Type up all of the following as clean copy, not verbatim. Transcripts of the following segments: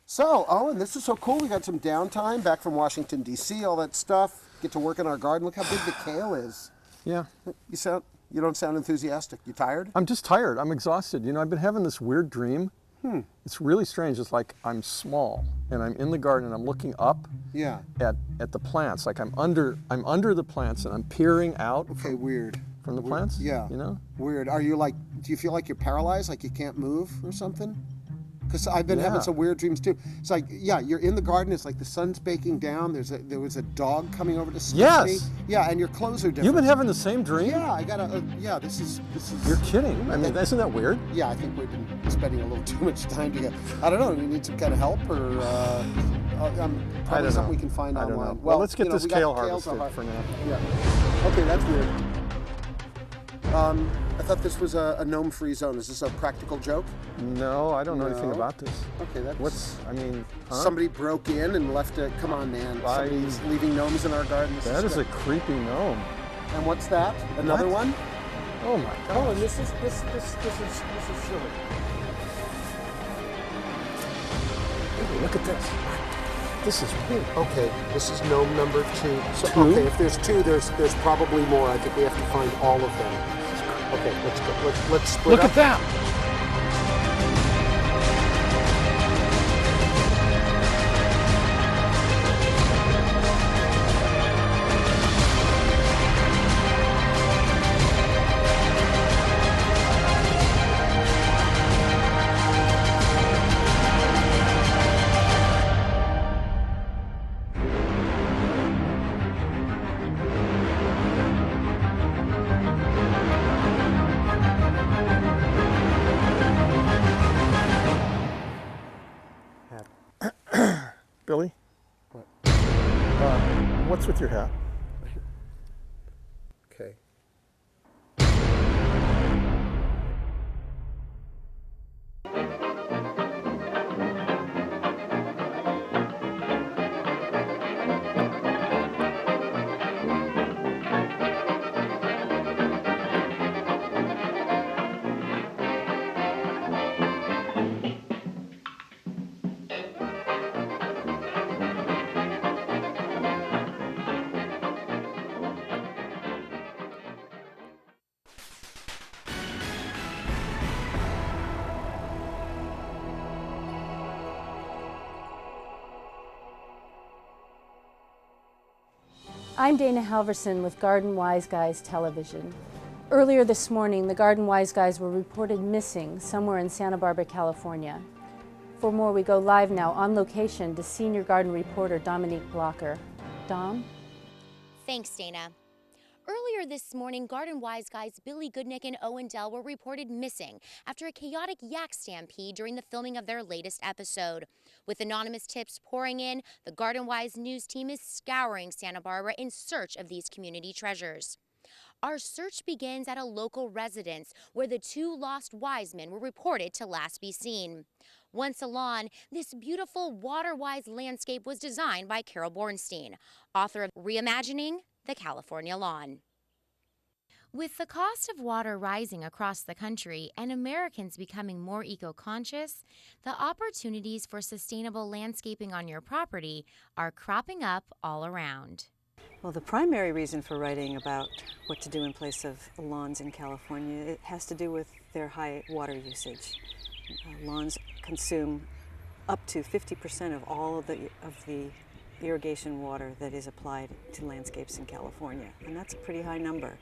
So, Owen, this is so cool. We got some downtime back from Washington, D.C., all that stuff. Get to work in our garden. Look how big the kale is. Yeah. You don't sound enthusiastic. You tired? I'm just tired. I'm exhausted. You know, I've been having this weird dream. It's really strange. It's like I'm small and I'm in the garden and I'm looking up Yeah. at the plants. Like I'm under the plants and I'm peering out Okay, weird. from the plants. Yeah. You know? Weird. Are you like, do you feel like you're paralyzed, like you can't move or something? Because I've been having Yeah. some weird dreams too. It's like, yeah, you're in the garden. It's like the sun's baking down. There was a dog coming over to sniff Yes. me. Yeah, and your clothes are different. You've been having the same dream? Yeah, I got a. Yeah, this is. You're kidding. I mean, isn't that weird? Yeah, I think we've been spending a little too much time together. I don't know. Do we need some kind of help, or probably I don't something know. we can find I don't online. know. Well, let's get this we got kale kales harvested for now. Yeah. Okay, that's weird. I thought this was a gnome-free zone. Is this a practical joke? No, I don't know anything No. about this. Okay, that's. Huh? Somebody broke in and left a. Come on, man. Somebody's leaving gnomes in our garden. That is a creepy gnome. And what's that? Another What? one? Oh my Oh, God. and this is silly. Look at this. This is weird. Okay, this is gnome number 2. So, Two? okay, if there's 2, there's probably more. I think we have to find all of them. Okay, let's go. Let's split Look up. at that. Billy? What? What's with your hat? Okay. I'm Dana Halverson with Garden Wise Guys Television. Earlier this morning, the Garden Wise Guys were reported missing somewhere in Santa Barbara, California. For more, we go live now on location to senior garden reporter Dominique Blocker. Dom? Thanks, Dana. Earlier this morning, Garden Wise Guys Billy Goodnick and Owen Dell were reported missing after a chaotic yak stampede during the filming of their latest episode. With anonymous tips pouring in, the Garden Wise news team is scouring Santa Barbara in search of these community treasures. Our search begins at a local residence where the 2 lost wise men were reported to last be seen. Once a lawn, this beautiful water-wise landscape was designed by Carol Bornstein, author of Reimagining the California Lawn. With the cost of water rising across the country and Americans becoming more eco-conscious, the opportunities for sustainable landscaping on your property are cropping up all around. Well, the primary reason for writing about what to do in place of lawns in California, it has to do with their high water usage. Lawns consume up to 50% of all of the irrigation water that is applied to landscapes in California, and that's a pretty high number.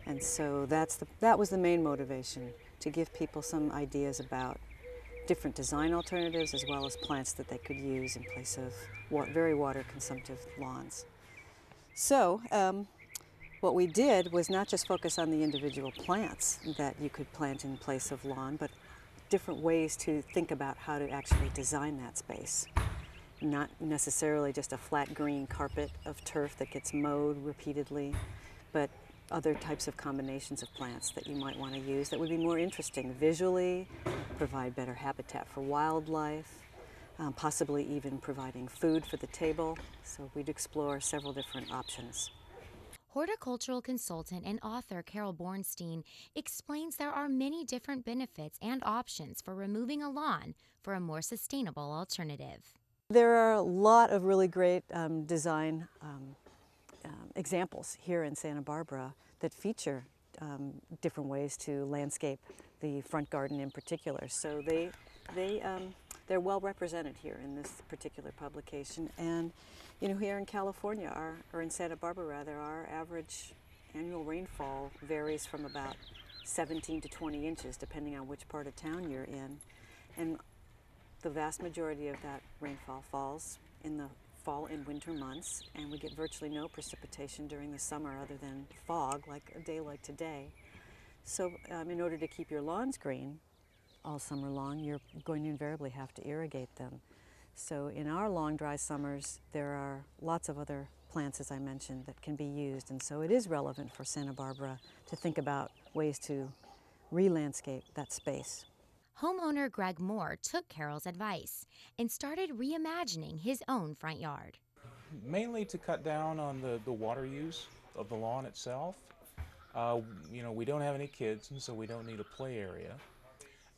And so that was the main motivation, to give people some ideas about different design alternatives as well as plants that they could use in place of very water-consumptive lawns. So what we did was not just focus on the individual plants that you could plant in place of lawn, but different ways to think about how to actually design that space. Not necessarily just a flat green carpet of turf that gets mowed repeatedly, but other types of combinations of plants that you might want to use that would be more interesting visually, provide better habitat for wildlife, possibly even providing food for the table. So we'd explore several different options. Horticultural consultant and author Carol Bornstein explains there are many different benefits and options for removing a lawn for a more sustainable alternative. There are a lot of really great design examples here in Santa Barbara that feature different ways to landscape the front garden in particular. So they're well represented here in this particular publication. And you know, here in California, or in Santa Barbara rather, our average annual rainfall varies from about 17 to 20 inches, depending on which part of town you're in. And the vast majority of that rainfall falls in the fall and winter months, and we get virtually no precipitation during the summer other than fog, like a day like today. So in order to keep your lawns green all summer long, you're going to invariably have to irrigate them. So in our long, dry summers, there are lots of other plants, as I mentioned, that can be used, and so it is relevant for Santa Barbara to think about ways to re-landscape that space. Homeowner Greg Moore took Carol's advice and started reimagining his own front yard. Mainly to cut down on the water use of the lawn itself. You know, we don't have any kids, and so we don't need a play area.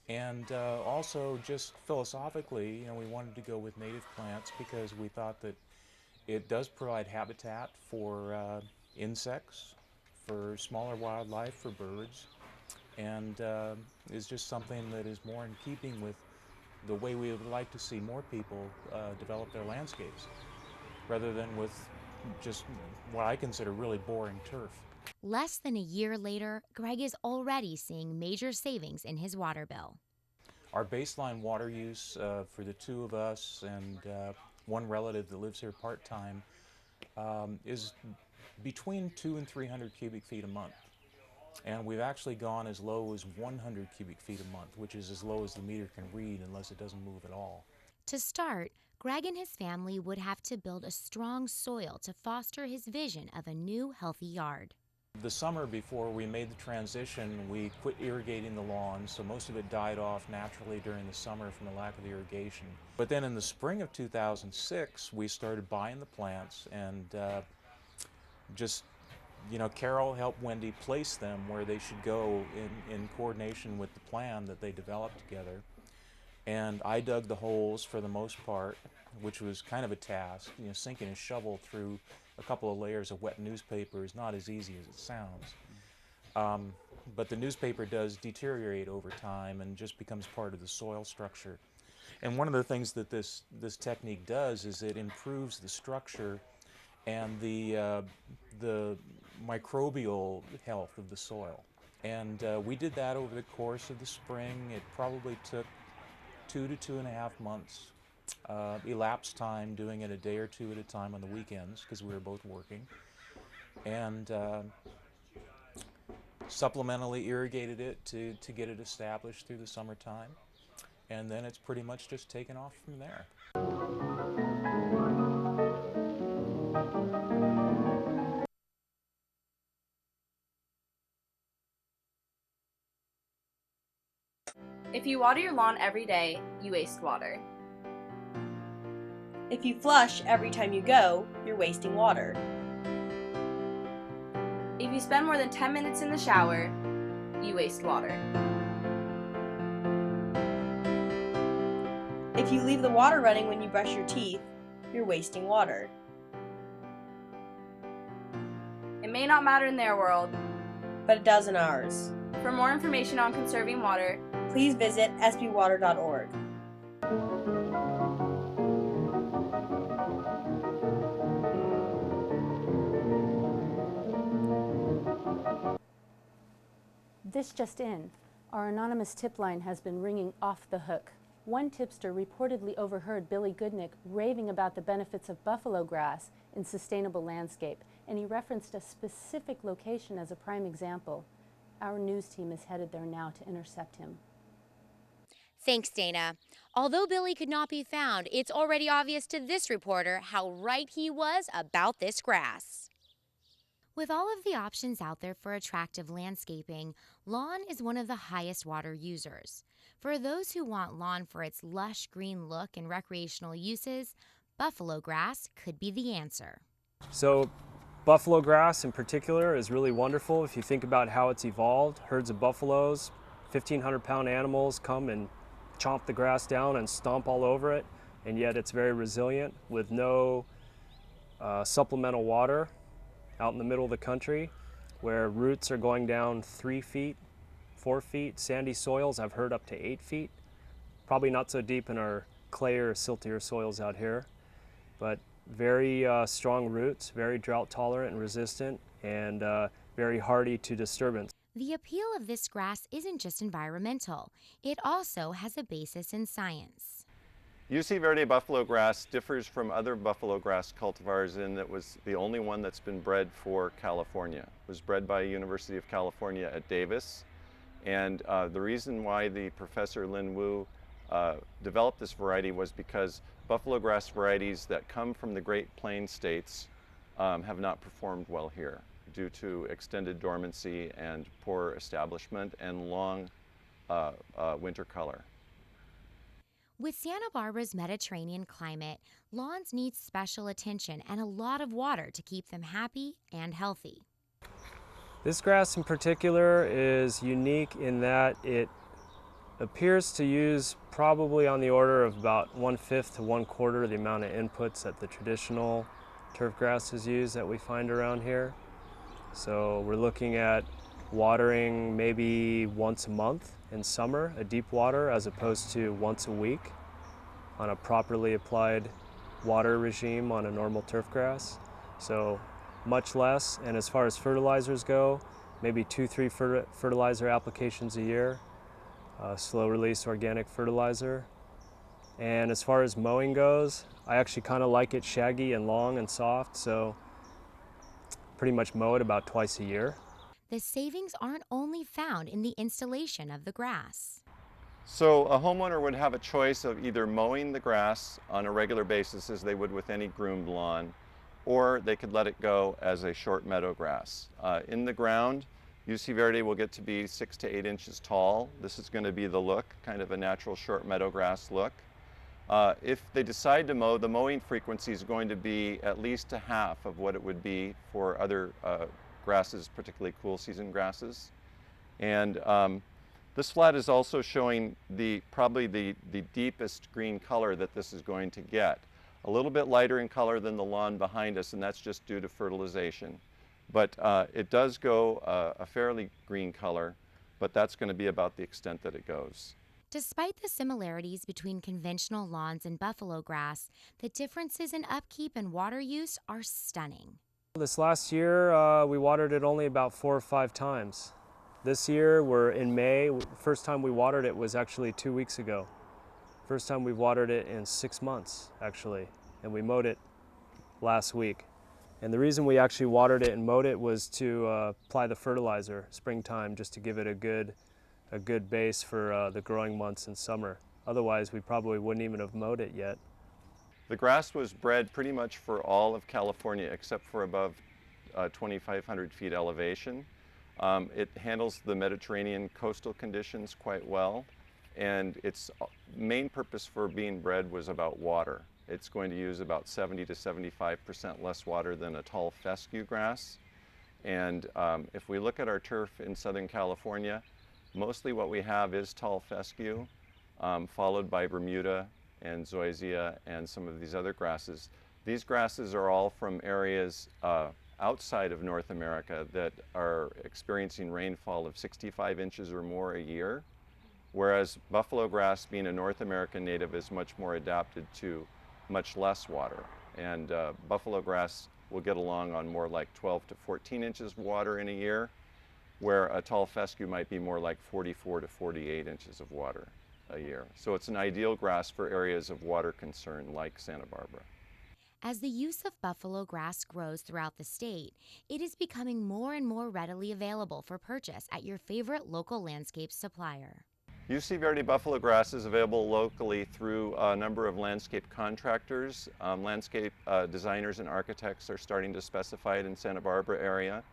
And also just philosophically, you know, we wanted to go with native plants because we thought that it does provide habitat for insects, for smaller wildlife, for birds, and is just something that is more in keeping with the way we would like to see more people develop their landscapes, rather than with just what I consider really boring turf. Less than a year later, Greg is already seeing major savings in his water bill. Our baseline water use for the two of us and one relative that lives here part-time is between 200 and 300 cubic feet a month. And we've actually gone as low as 100 cubic feet a month, which is as low as the meter can read unless it doesn't move at all. To start, Greg and his family would have to build a strong soil to foster his vision of a new, healthy yard. The summer before we made the transition, we quit irrigating the lawn, so most of it died off naturally during the summer from the lack of irrigation. But then in the spring of 2006, we started buying the plants and just, you know, Carol helped Wendy place them where they should go in coordination with the plan that they developed together. And I dug the holes for the most part, which was kind of a task. You know, sinking a shovel through a couple of layers of wet newspaper is not as easy as it sounds. But the newspaper does deteriorate over time and just becomes part of the soil structure. And one of the things that this technique does is it improves the structure and the microbial health of the soil. And we did that over the course of the spring. It probably took 2 to 2.5 months elapsed time doing it a day or two at a time on the weekends because we were both working, and supplementally irrigated it to get it established through the summertime, and then it's pretty much just taken off from there. If you water your lawn every day, you waste water. If you flush every time you go, you're wasting water. If you spend more than 10 minutes in the shower, you waste water. If you leave the water running when you brush your teeth, you're wasting water. It may not matter in their world, But it does in ours. For more information on conserving water, Please visit sbwater.org. This just in, our anonymous tip line has been ringing off the hook. One tipster reportedly overheard Billy Goodnick raving about the benefits of buffalo grass in sustainable landscape, and he referenced a specific location as a prime example. Our news team is headed there now to intercept him. Thanks, Dana. Although Billy could not be found, it's already obvious to this reporter how right he was about this grass. With all of the options out there for attractive landscaping, lawn is one of the highest water users. For those who want lawn for its lush green look and recreational uses, buffalo grass could be the answer. So Buffalo grass in particular is really wonderful if you think about how it's evolved. Herds of buffaloes, 1,500-pound animals come and chomp the grass down and stomp all over it, and yet it's very resilient with no supplemental water out in the middle of the country where roots are going down 3 feet, 4 feet. Sandy soils I've heard up to 8 feet. Probably not so deep in our clayer or siltier soils out here, but very strong roots, very drought tolerant and resistant, and very hardy to disturbance. The appeal of this grass isn't just environmental, it also has a basis in science. UC Verde buffalo grass differs from other buffalo grass cultivars in that it was the only one that's been bred for California. It was bred by University of California at Davis, and the reason why the Professor Lin Wu developed this variety was because buffalo grass varieties that come from the Great Plains states have not performed well here due to extended dormancy and poor establishment and long winter color. With Santa Barbara's Mediterranean climate, lawns need special attention and a lot of water to keep them happy and healthy. This grass in particular is unique in that it appears to use probably on the order of about 1/5 to 1/4 the amount of inputs that the traditional turf grasses use that we find around here. So we're looking at watering maybe once a month in summer, a deep water, as opposed to once a week on a properly applied water regime on a normal turf grass. So much less, and as far as fertilizers go, maybe 2-3 fertilizer applications a year, slow release organic fertilizer. And as far as mowing goes, I actually kind of like it shaggy and long and soft, so pretty much mow it about twice a year. The savings aren't only found in the installation of the grass. So a homeowner would have a choice of either mowing the grass on a regular basis as they would with any groomed lawn, or they could let it go as a short meadow grass. In the ground, UC Verde will get to be 6 to 8 inches tall. This is going to be the look, kind of a natural short meadow grass look. If they decide to mow, the mowing frequency is going to be at least a half of what it would be for other grasses, particularly cool season grasses. And this flat is also showing probably the deepest green color that this is going to get. A little bit lighter in color than the lawn behind us, and that's just due to fertilization. But it does go a fairly green color, but that's going to be about the extent that it goes. Despite the similarities between conventional lawns and buffalo grass, the differences in upkeep and water use are stunning. This last year, we watered it only about 4 or 5 times. This year, we're in May. First time we watered it was actually 2 weeks ago. First time we've watered it in 6 months, actually, and we mowed it last week. And the reason we actually watered it and mowed it was to apply the fertilizer springtime, just to give it a good base for the growing months in summer. Otherwise, we probably wouldn't even have mowed it yet. The grass was bred pretty much for all of California except for above 2,500 feet elevation. It handles the Mediterranean coastal conditions quite well, and its main purpose for being bred was about water. It's going to use about 70 to 75% less water than a tall fescue grass. And if we look at our turf in Southern California, mostly what we have is tall fescue, followed by Bermuda and zoysia and some of these other grasses. These grasses are all from areas outside of North America that are experiencing rainfall of 65 inches or more a year, whereas buffalo grass, being a North American native, is much more adapted to much less water. And buffalo grass will get along on more like 12 to 14 inches of water in a year, where a tall fescue might be more like 44 to 48 inches of water a year. So it's an ideal grass for areas of water concern like Santa Barbara. As the use of buffalo grass grows throughout the state, it is becoming more and more readily available for purchase at your favorite local landscape supplier. UC Verde buffalo grass is available locally through a number of landscape contractors. Landscape designers and architects are starting to specify it in Santa Barbara area.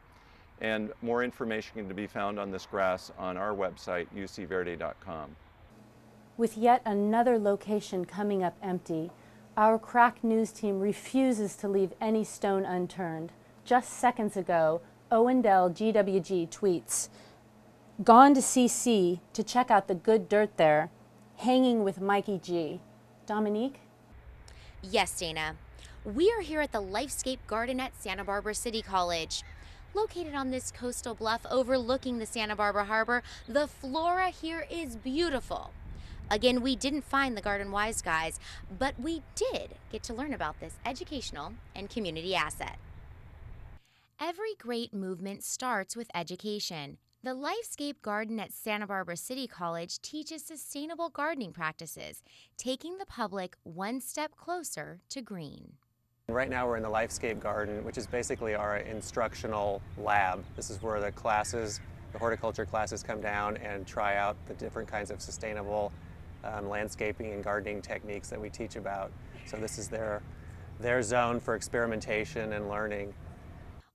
And more information can be found on this grass on our website, ucverde.com. With yet another location coming up empty, our crack news team refuses to leave any stone unturned. Just seconds ago, Owendell GWG tweets, "Gone to CC to check out the good dirt there, hanging with Mikey G." Dominique? Yes, Dana. We are here at the Lifescape Garden at Santa Barbara City College. Located on this coastal bluff overlooking the Santa Barbara Harbor, the flora here is beautiful. Again, we didn't find the Garden Wise Guys, but we did get to learn about this educational and community asset. Every great movement starts with education. The Lifescape Garden at Santa Barbara City College teaches sustainable gardening practices, taking the public one step closer to green. Right now we're in the Lifescape Garden, which is basically our instructional lab. This is where the classes, the horticulture classes, come down and try out the different kinds of sustainable landscaping and gardening techniques that we teach about. So this is their zone for experimentation and learning.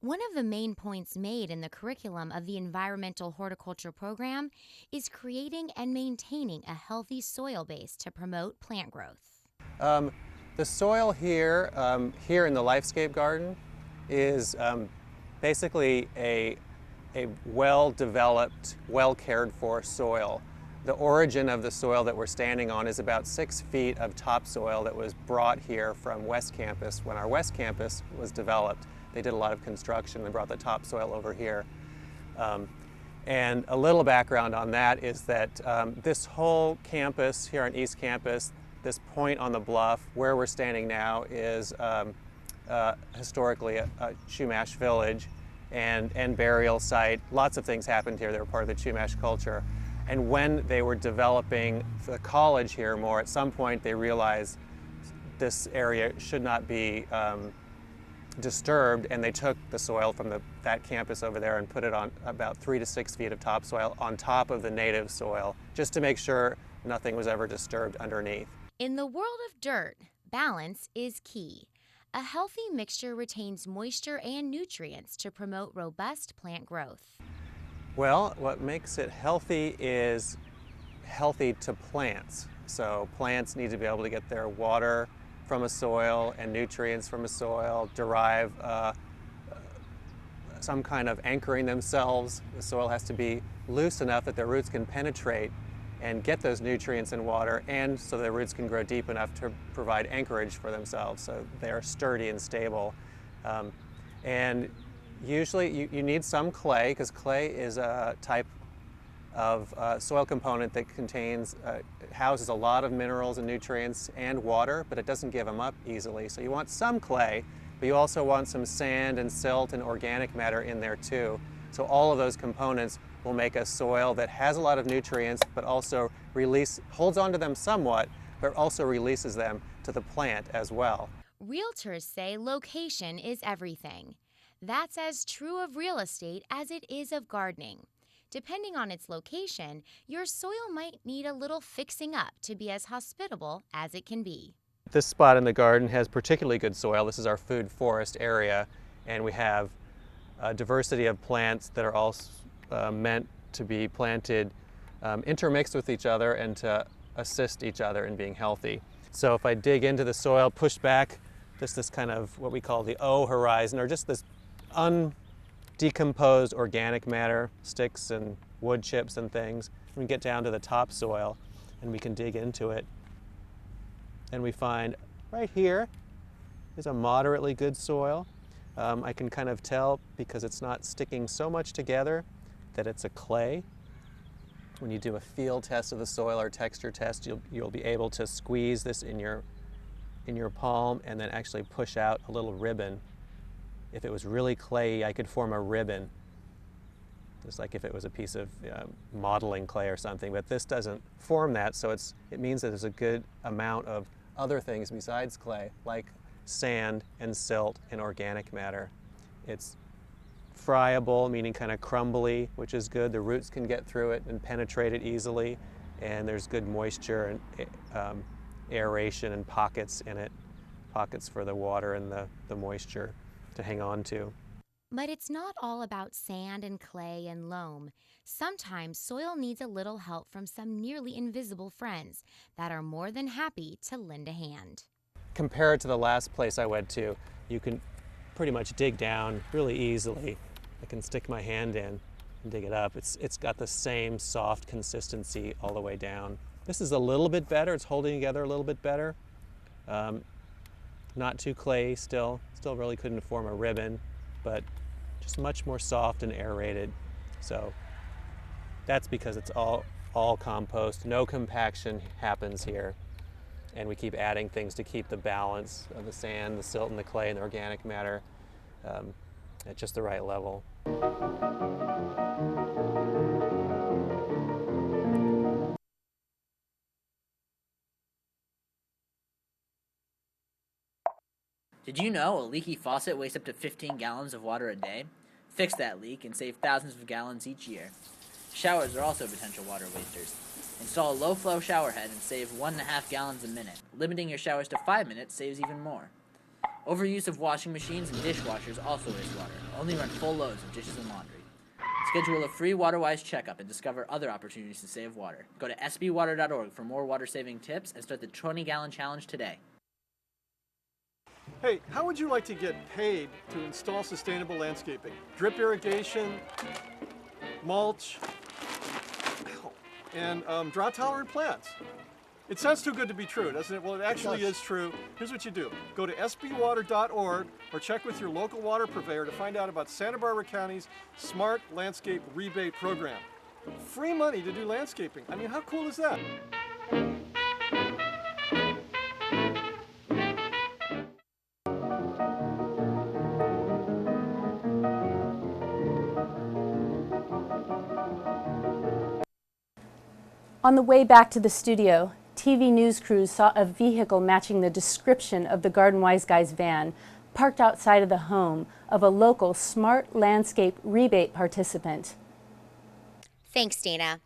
One of the main points made in the curriculum of the environmental horticulture program is creating and maintaining a healthy soil base to promote plant growth. The soil here, here in the Lifescape Garden is basically a well-developed, well-cared-for soil. The origin of the soil that we're standing on is about 6 feet of topsoil that was brought here from West Campus. When our West Campus was developed, they did a lot of construction and brought the topsoil over here. And a little background on that is that this whole campus here on East Campus, this point on the bluff where we're standing now is historically a Chumash village and burial site. Lots of things happened here that were part of the Chumash culture. And when they were developing the college here more, at some point they realized this area should not be disturbed, and they took the soil from that campus over there and put it on about 3 to 6 feet of topsoil on top of the native soil, just to make sure nothing was ever disturbed underneath. In the world of dirt, balance is key. A healthy mixture retains moisture and nutrients to promote robust plant growth. Well, what makes it healthy is healthy to plants. So plants need to be able to get their water from a soil and nutrients from a soil, derive some kind of anchoring themselves. The soil has to be loose enough that their roots can penetrate and get those nutrients and water, and so their roots can grow deep enough to provide anchorage for themselves, so they're sturdy and stable. And usually you need some clay, because clay is a type of soil component that houses a lot of minerals and nutrients and water, but it doesn't give them up easily. So you want some clay, but you also want some sand and silt and organic matter in there too. So all of those components will make a soil that has a lot of nutrients, but also holds onto them somewhat, but also releases them to the plant as well. Realtors say location is everything. That's as true of real estate as it is of gardening. Depending on its location, your soil might need a little fixing up to be as hospitable as it can be. This spot in the garden has particularly good soil. This is our food forest area, and we have a diversity of plants that are all meant to be planted intermixed with each other and to assist each other in being healthy. So if I dig into the soil, push back just this kind of what we call the O horizon, or just this undecomposed organic matter, sticks and wood chips and things, we get down to the topsoil and we can dig into it. And we find right here is a moderately good soil. I can kind of tell, because it's not sticking so much together, that it's a clay. When you do a field test of the soil or texture test, you'll be able to squeeze this in your palm and then actually push out a little ribbon. If it was really clayey, I could form a ribbon, just like if it was a piece of modeling clay or something, but this doesn't form that, so it means that there's a good amount of other things besides clay, like sand and silt and organic matter. It's friable, meaning kind of crumbly, which is good. The roots can get through it and penetrate it easily, and there's good moisture and aeration and pockets in it, pockets for the water and the moisture to hang on to. But it's not all about sand and clay and loam. Sometimes soil needs a little help from some nearly invisible friends that are more than happy to lend a hand. Compared to the last place I went to, you can pretty much dig down really easily. I can stick my hand in and dig it up. It's got the same soft consistency all the way down. This is a little bit better. It's holding together a little bit better. Not too clay still. Still really couldn't form a ribbon, but just much more soft and aerated. So that's because it's all compost. No compaction happens here. And we keep adding things to keep the balance of the sand, the silt, and the clay, and the organic matter at just the right level. Did you know a leaky faucet wastes up to 15 gallons of water a day? Fix that leak and save thousands of gallons each year. Showers are also potential water wasters. Install a low-flow shower head and save 1.5 gallons a minute. Limiting your showers to 5 minutes saves even more. Overuse of washing machines and dishwashers also wastes water. Only run full loads of dishes and laundry. Schedule a free WaterWise checkup and discover other opportunities to save water. Go to sbwater.org for more water-saving tips and start the 20-gallon challenge today. Hey, how would you like to get paid to install sustainable landscaping? Drip irrigation, mulch, and drought-tolerant plants. It sounds too good to be true, doesn't it? Well, it actually is true. Here's what you do. Go to sbwater.org or check with your local water purveyor to find out about Santa Barbara County's Smart Landscape Rebate Program. Free money to do landscaping. I mean, how cool is that? On the way back to the studio, TV news crews saw a vehicle matching the description of the Garden Wise Guys van parked outside of the home of a local Smart Landscape Rebate participant. Thanks, Dana.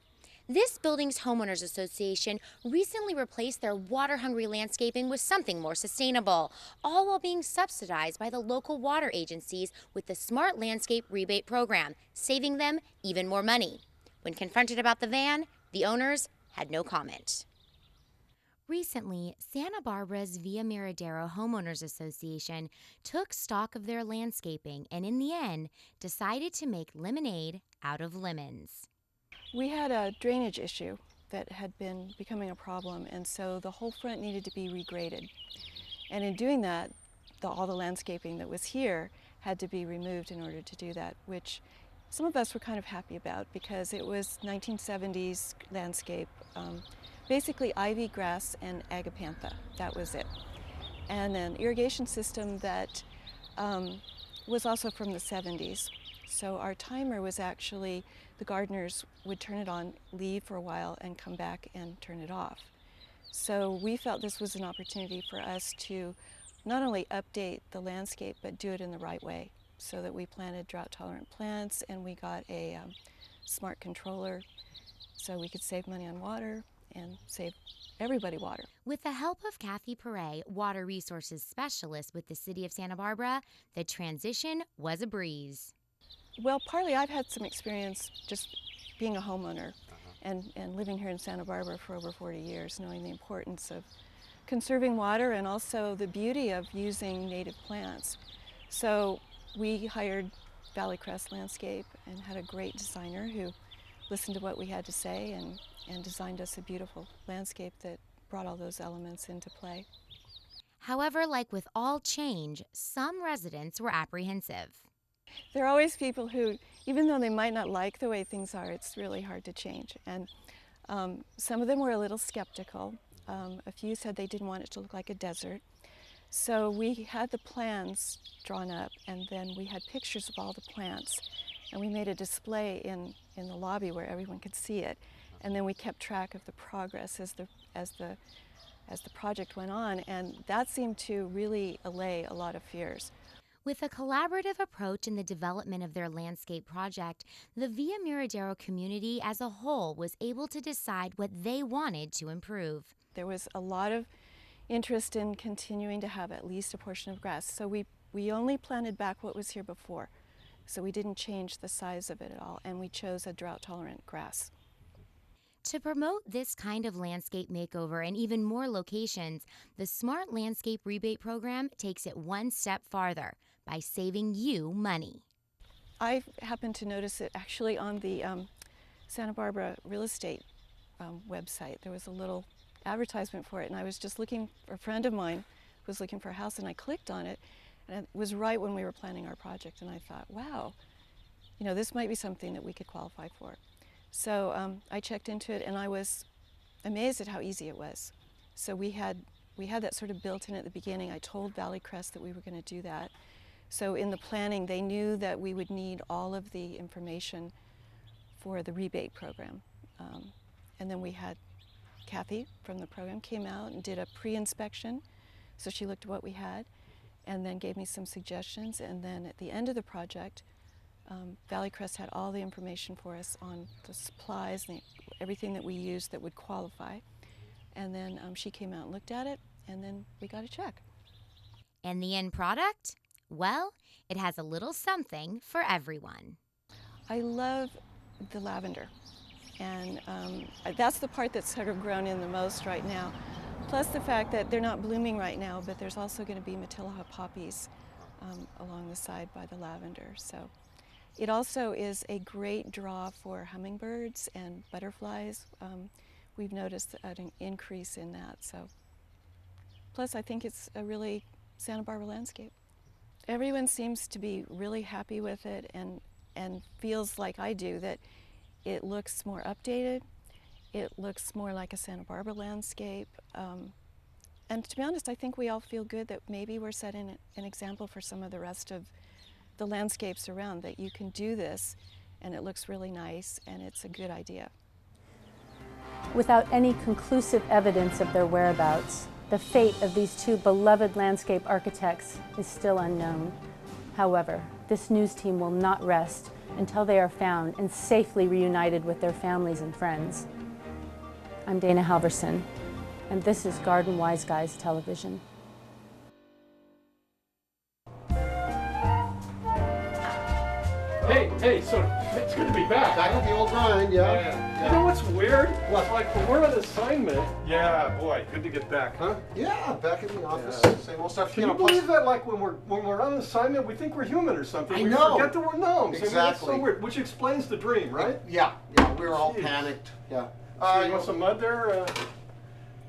This building's homeowners association recently replaced their water-hungry landscaping with something more sustainable, all while being subsidized by the local water agencies with the Smart Landscape Rebate Program, saving them even more money. When confronted about the van, the owners had no comment. Recently, Santa Barbara's Via Miradero Homeowners Association took stock of their landscaping and in the end decided to make lemonade out of lemons. We had a drainage issue that had been becoming a problem, and so the whole front needed to be regraded. And in doing that, all the landscaping that was here had to be removed in order to do that, which some of us were kind of happy about because it was 1970s landscape, basically ivy, grass, and agapantha. That was it. And an irrigation system that was also from the 70s. So our timer was actually, the gardeners would turn it on, leave for a while, and come back and turn it off. So we felt this was an opportunity for us to not only update the landscape, but do it in the right way. So that we planted drought-tolerant plants, and we got a smart controller so we could save money on water and save everybody water. With the help of Kathy Perret, Water Resources Specialist with the City of Santa Barbara, the transition was a breeze. Well, partly I've had some experience just being a homeowner and living here in Santa Barbara for over 40 years, knowing the importance of conserving water and also the beauty of using native plants. So we hired Valley Crest Landscape and had a great designer who listened to what we had to say and designed us a beautiful landscape that brought all those elements into play. However, like with all change, some residents were apprehensive. There are always people who, even though they might not like the way things are, it's really hard to change. And some of them were a little skeptical. A few said they didn't want it to look like a desert. So we had the plans drawn up, and then we had pictures of all the plants, and we made a display in the lobby where everyone could see it. And then we kept track of the progress as the project went on, and that seemed to really allay a lot of fears. With a collaborative approach in the development of their landscape project, the Via Miradero community as a whole was able to decide what they wanted to improve. There was a lot of interest in continuing to have at least a portion of grass, so we only planted back what was here before. So we didn't change the size of it at all, and we chose a drought-tolerant grass. To promote this kind of landscape makeover in even more locations, the Smart Landscape Rebate Program takes it one step farther by saving you money. I happened to notice it actually on the Santa Barbara real estate website. There was a little advertisement for it, and I was just looking, a friend of mine was looking for a house, and I clicked on it, and it was right when we were planning our project, and I thought, wow, you know, this might be something that we could qualify for. So I checked into it, and I was amazed at how easy it was. So we had that sort of built in at the beginning. I told Valley Crest that we were going to do that. So in the planning, they knew that we would need all of the information for the rebate program. And then we had Kathy from the program came out and did a pre-inspection. So she looked at what we had and then gave me some suggestions. And then at the end of the project, Valley Crest had all the information for us on the supplies, and everything that we used that would qualify. And then she came out and looked at it, and then we got a check. And the end product? Well, it has a little something for everyone. I love the lavender, and that's the part that's sort of grown in the most right now. Plus the fact that they're not blooming right now, but there's also going to be Matilaha poppies along the side by the lavender. So it also is a great draw for hummingbirds and butterflies. We've noticed an increase in that. So, plus I think it's a really Santa Barbara landscape. Everyone seems to be really happy with it and feels like I do, that it looks more updated, it looks more like a Santa Barbara landscape. And to be honest, I think we all feel good that maybe we're setting an example for some of the rest of the landscapes around, that you can do this and it looks really nice and it's a good idea. Without any conclusive evidence of their whereabouts, the fate of these two beloved landscape architects is still unknown. However, this news team will not rest until they are found and safely reunited with their families and friends. I'm Dana Halverson, and this is Garden Wise Guys Television. Hey, so it's good to be back. Back at the old grind, yeah. You know what's weird? What? It's like when we're on assignment. Yeah, boy, good to get back, huh? Yeah, back in the office, same old stuff. Can you believe that? Like when we're on assignment, we think we're human or something. I We know. forget that we're gnomes. Exactly. I mean, it's so weird, which explains the dream, right? Yeah, we were all panicked. Yeah. You want some mud there?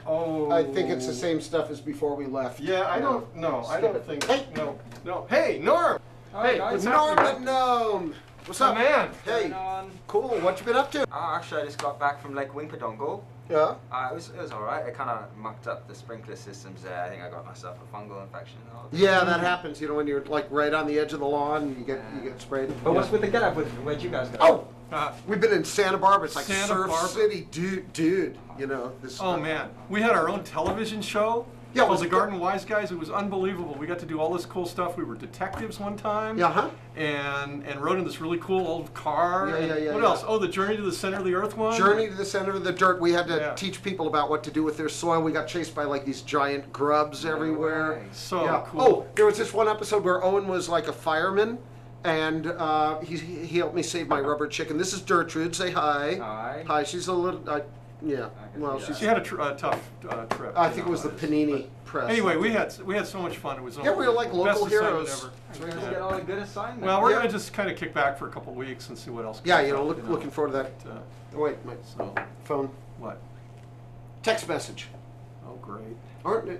I think it's the same stuff as before we left. Yeah, I don't know. I don't think. Hey, no. Hey, Norm. Hi, hey, guys. Norm the Gnome. What's up, man? Hey, cool. What you been up to? Actually, I just got back from Lake Winkedongo. Yeah. It was all right. I kind of mucked up the sprinkler systems there. I think I got myself a fungal infection. Yeah, that happens. You know, when you're like right on the edge of the lawn, and you get sprayed. But what's with the get up? Where'd you guys go? Oh, we've been in Santa Barbara. It's like Santa Surf Barbara? City, dude. You know this. Oh man, we had our own television show. Yeah, called the Garden Wise Guys. It was unbelievable. We got to do all this cool stuff. We were detectives one time. Yeah, And rode in this really cool old car. Yeah. What else? Oh, the Journey to the Center of the Earth one. Journey to the Center of the Dirt. We had to teach people about what to do with their soil. We got chased by like these giant grubs everywhere. So cool. Oh, there was this one episode where Owen was like a fireman, and he helped me save my rubber chicken. This is Gertrude. Say hi. Hi. Hi. She's a little. Yeah. Well, she had a tough trip. I think it was the Panini press. Anyway, we had so much fun. It was we were like local heroes. You guys get all a good assignment. Well, we're gonna just kind of kick back for a couple weeks and see what else. Yeah, looking forward to that. Wait, my phone. What? Text message. Oh, great.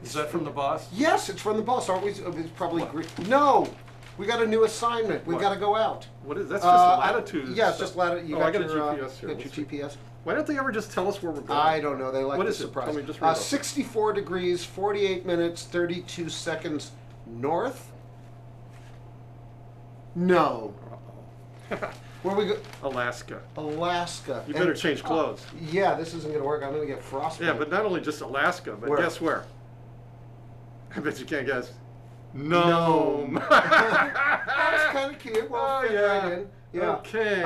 Is that from the boss? Yes, it's from the boss. Aren't we? It's probably no. We got a new assignment. We got to go out. What is that's just latitude? Yeah, it's just latitude. You I got got your a GPS here. Got your GPS. Why don't they ever just tell us where we're going? I don't know. They like what the is surprise. It? Tell me, just read 64 degrees, 48 minutes, 32 seconds north. No. Where we go? Alaska. Alaska. You better change clothes. Yeah, this isn't going to work. I'm going to get frostbite. Yeah, but not only just Alaska, but guess where? I bet you can't guess. Gnome. That's kind of cute. Well, fit right in. Yeah. Okay.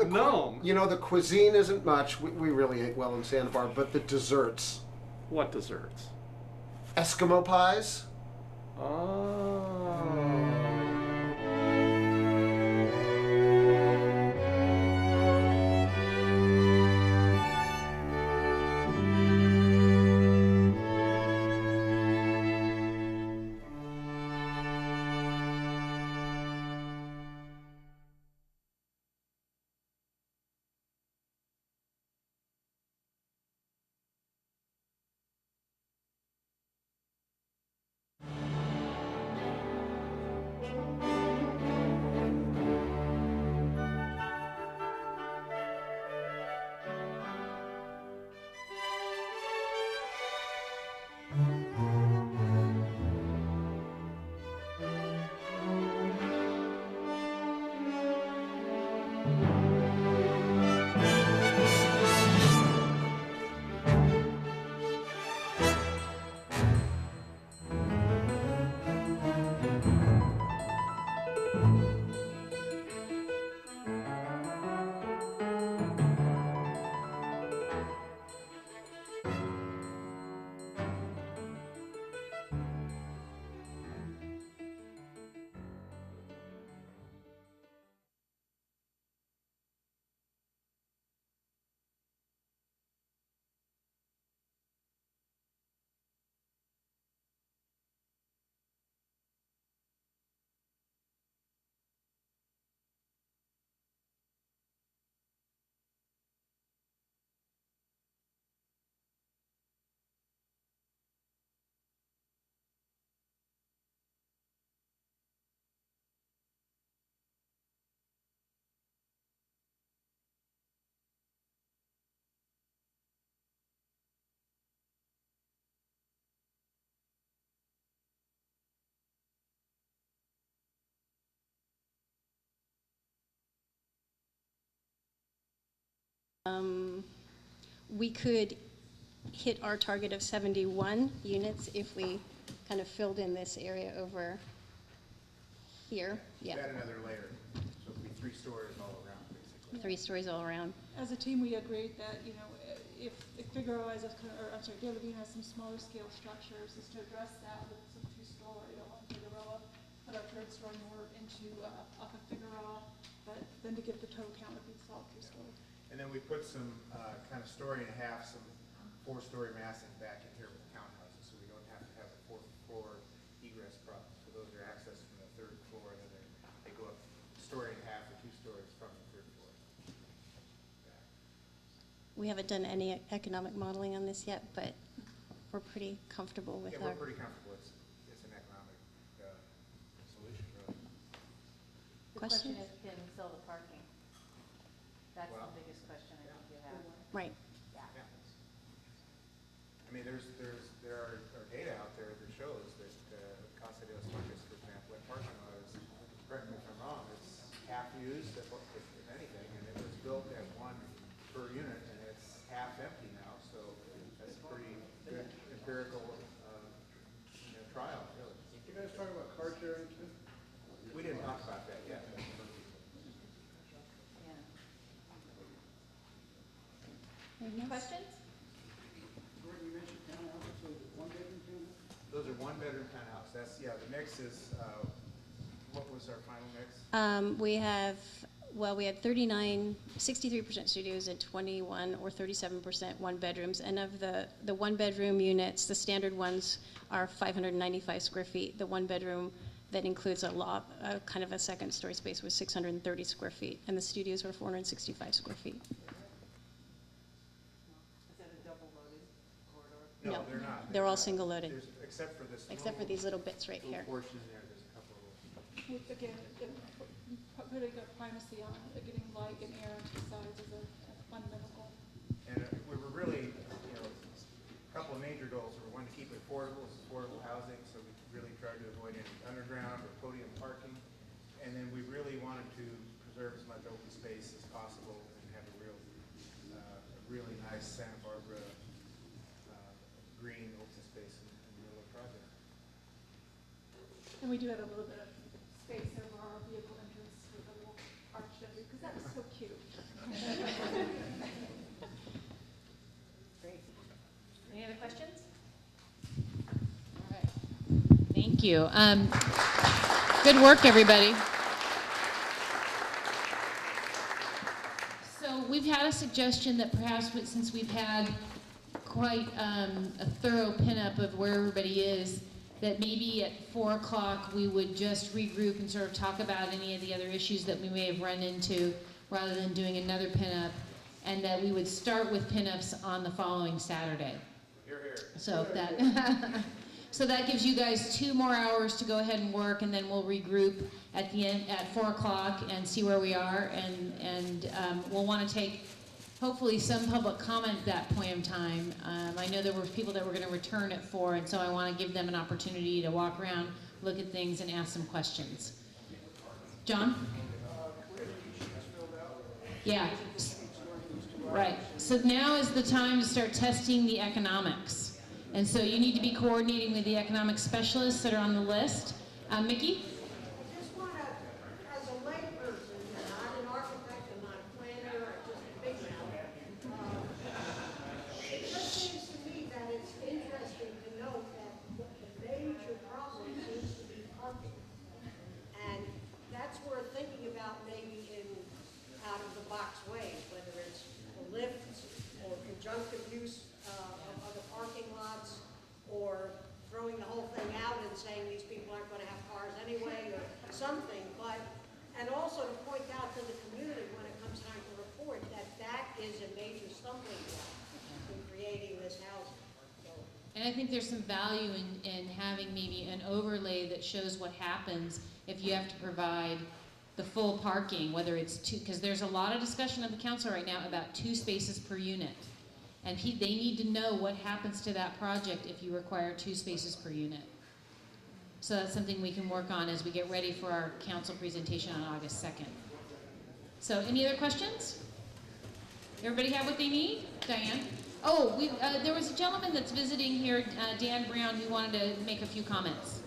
Gnome. You know, the cuisine isn't much. We really ate well in Santa Barbara, but the desserts. What desserts? Eskimo pies. Oh. We could hit our target of 71 units if we kind of filled in this area over here. Yeah. Add another layer, so it'd be 3 stories all around, basically. 3 stories all around. As a team, we agreed that, you know, if Figueroa has, De La Vina has some smaller scale structures, is to address that with some 2-story along Figueroa, put our 3rd story more into off of Figueroa, but then to get the total count would be solid 2-story. And then we put some kind of story and a half, some 4-story massing back in here with the townhouses, so we don't have to have a 4th floor egress problem. So those are accessed from the 3rd floor, and then they go up a story and a half or 2 stories from the 3rd floor. We haven't done any economic modeling on this yet, but we're pretty comfortable with we're pretty comfortable. It's an economic solution, really. The question is, can we sell the parking? That's the biggest question I think you have. Right. Yeah. I mean, there are data out there that shows that Casa de los Montes, for example, at parking lot is, correct me if I'm wrong, it's half used, if anything, and it was built at 1 per unit, and it's half empty now, so that's a pretty good empirical trial, really. You guys talk about car sharing too? We didn't talk about that yet. Any questions? Gordon, you mentioned townhouses, so 1-bedroom townhouse? Those are 1-bedroom townhouse. That's, the mix is, what was our final mix? We have 63% studios and 21 or 37% 1-bedrooms. And of the 1-bedroom units, the standard ones are 595 square feet. The 1-bedroom that includes a kind of a 2nd-story space was 630 square feet. And the studios were 465 square feet. No, they're not. They're all single-loaded. Except for this. Except for these little bits right here. Portion there, there's a couple of them. Again, putting a primacy on getting light and air into the sides is a fundamental goal. And we were really, a couple of major goals. We wanted to keep it affordable housing, so we really tried to avoid any underground or podium parking. And then we really wanted to preserve as much open space as possible and have a really nice Santa Barbara green open space in the middle of the project. And we do have a little bit of space over our vehicle entrance with a little arch because that was so cute. Great. Any other questions? All right. Thank you. Good work, everybody. So we've had a suggestion that perhaps since we've had quite a thorough pinup of where everybody is, that maybe at 4 o'clock we would just regroup and sort of talk about any of the other issues that we may have run into rather than doing another pinup, and that we would start with pinups on the following Saturday. Hear, hear. So that gives you guys 2 more hours to go ahead and work, and then we'll regroup at the end at 4 o'clock and see where we are, and we'll want to take hopefully some public comment at that point in time. I know there were people that were going to return at 4, and so I want to give them an opportunity to walk around, look at things, and ask some questions. John? Yeah. Right. So now is the time to start testing the economics. And so you need to be coordinating with the economic specialists that are on the list. Mickey? Something, and also to point out to the community when it comes time to report that is a major stumbling block in creating this housing. And I think there's some value in having maybe an overlay that shows what happens if you have to provide the full parking, whether it's 2, because there's a lot of discussion at the council right now about 2 spaces per unit. And they need to know what happens to that project if you require 2 spaces per unit. So that's something we can work on as we get ready for our council presentation on August 2nd. So any other questions? Everybody have what they need? Diane? Oh, there was a gentleman that's visiting here, Dan Brown, who wanted to make a few comments.